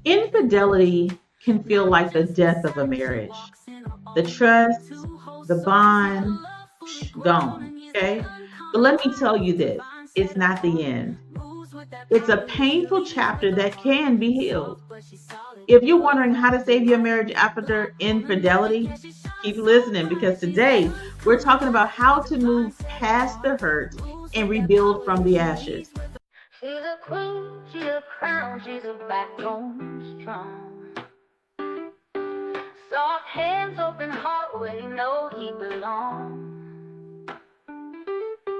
Infidelity can feel like the death of a marriage. The trust, the bond, gone. Okay. But let me tell you this, it's not the end. It's a painful chapter that can be healed. If you're wondering how to save your marriage after infidelity, keep listening because today we're talking about how to move past the hurt and rebuild from the ashes. She's a queen, she's a crown, she's a backbone strong. Soft hands, open heart, where you know he belongs.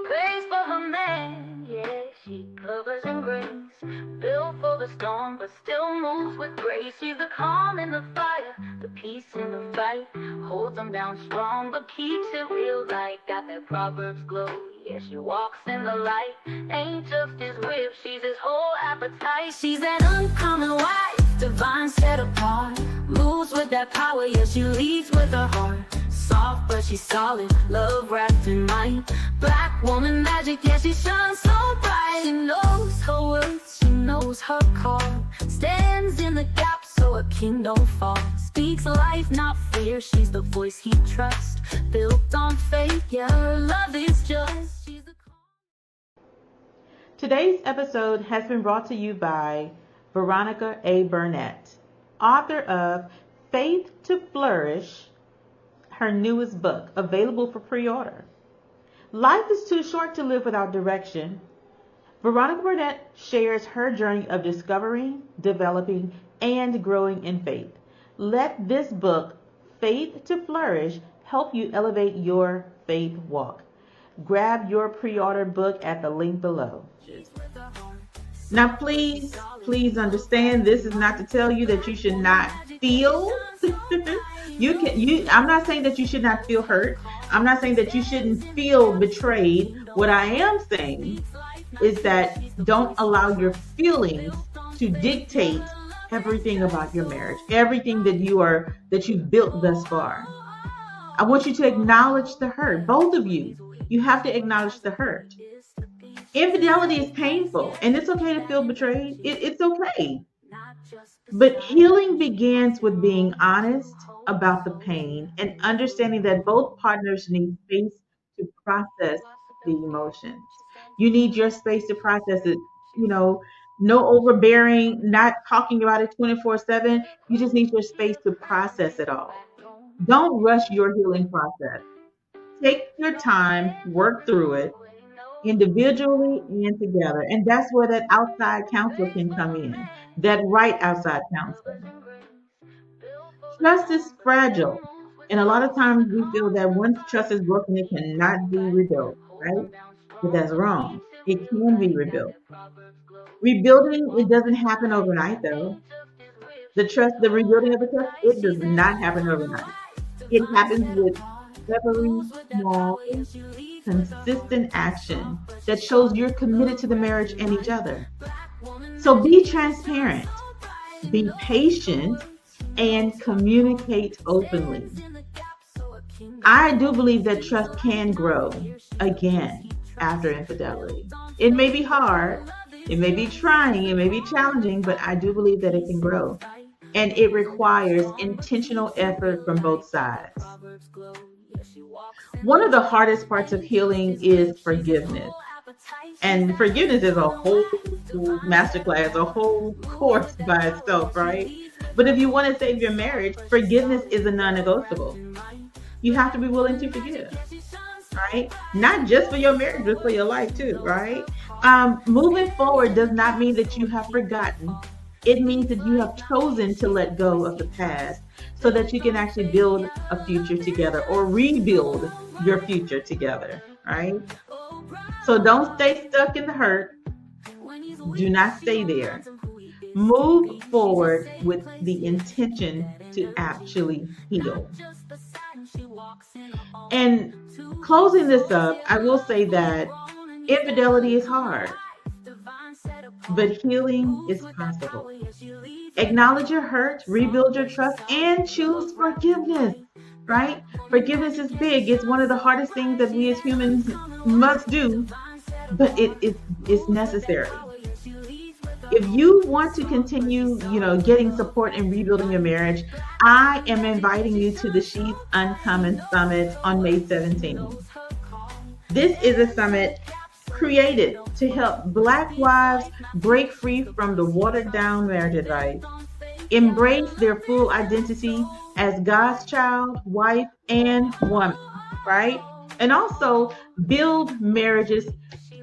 Praise for her man, yeah, she covers and grace. Built for the storm, but still moves with grace. She's the calm in the fire, the peace in the fight. Holds them down strong, but keeps it real like got that Proverbs glow. Yeah, she walks in the light, ain't just his whip, she's his whole appetite. She's that uncommon wife, divine set apart. Moves with that power, yeah, she leads with her heart. Soft, but she's solid, love wrapped in might. Black woman magic, yeah, she shines so bright. She knows her worth, she knows her call. Stands in the gap so a king don't fall. Speaks life, not fear, she's the voice he trusts. Built on faith, yeah, her love is just. Today's episode has been brought to you by Veronica A. Burnett, author of Faith to Flourish, her newest book, available for pre-order. Life is too short to live without direction. Veronica Burnett shares her journey of discovering, developing, and growing in faith. Let this book, Faith to Flourish, help you elevate your faith walk. Grab your pre-order book at the link below. Now, please understand, this is not to tell you that you should not feel. I'm not saying that you should not feel hurt. I'm not saying that you shouldn't feel betrayed. What I am saying is that don't allow your feelings to dictate everything about your marriage, everything that you've built thus far. I want you to acknowledge the hurt. Both of you have to acknowledge the hurt. Infidelity is painful, and it's okay to feel betrayed. It's okay. But healing begins with being honest about the pain and understanding that both partners need space to process the emotions. You need your space to process it. No overbearing, not talking about it 24/7. You just need your space to process it all. Don't rush your healing process. Take your time, work through it individually and together. And that's where that outside counsel can come in, that right outside counsel. Trust is fragile. And a lot of times we feel that once trust is broken, it cannot be rebuilt, right? But that's wrong. It can be rebuilt. Rebuilding, it doesn't happen overnight though. The rebuilding of the trust, it does not happen overnight. It happens with every small, consistent action that shows you're committed to the marriage and each other. So be transparent, be patient, and communicate openly. I do believe that trust can grow again after infidelity. It may be hard, it may be trying, it may be challenging, but I do believe that it can grow. And it requires intentional effort from both sides. One of the hardest parts of healing is forgiveness. And forgiveness is a whole masterclass, a whole course by itself, right? But if you want to save your marriage, forgiveness is a non-negotiable. You have to be willing to forgive, right? Not just for your marriage, but for your life too, right? Moving forward does not mean that you have forgotten. It means that you have chosen to let go of the past so that you can actually build a future together or rebuild your future together, right? So don't stay stuck in the hurt. Do not stay there. Move forward with the intention to actually heal. And closing this up, I will say that infidelity is hard, but healing is possible. Acknowledge your hurt, rebuild your trust, and choose forgiveness, right? Forgiveness is big. It's one of the hardest things that we as humans must do, but it's necessary. If you want to continue, getting support and rebuilding your marriage, I am inviting you to the She's Uncommon Summit on May 17th. This is a summit created to help Black wives break free from the watered down marriage advice, embrace their full identity as God's child, wife, and woman, right? And also build marriages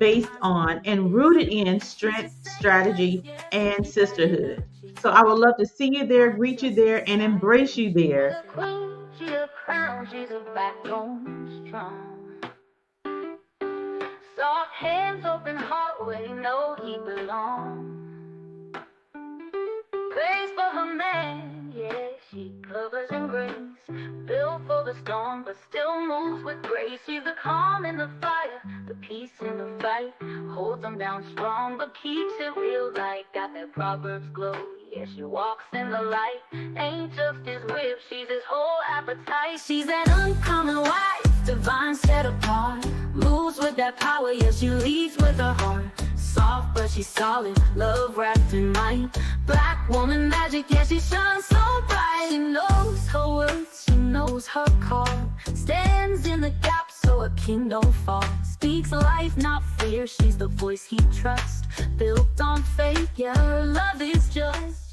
based on and rooted in strength, strategy, and sisterhood. So I would love to see you there, greet you there, and embrace you there. She's a queen, she's a crown, she's a backbone strong. Soft hands, open heart, where you know he belongs. Praise for her man, yeah, she covers and brings. Built for the storm, but still moves with grace. She's the calm in the fire, the peace in the fight. Holds them down strong, but keeps it real like got that Proverbs glow. Yeah, she walks in the light, ain't just his whip, she's his whole appetite. She's that uncommon wife, divine set apart. Moves with that power, yeah, she leads with her heart. Soft, but she's solid, love wrapped in might. Black woman magic, yeah, she shines so bright. She knows her worth, she knows her call. Stands in the gap so a king don't fall. Speaks life, not fear, she's the voice he trusts. Built on faith, yeah, her love is just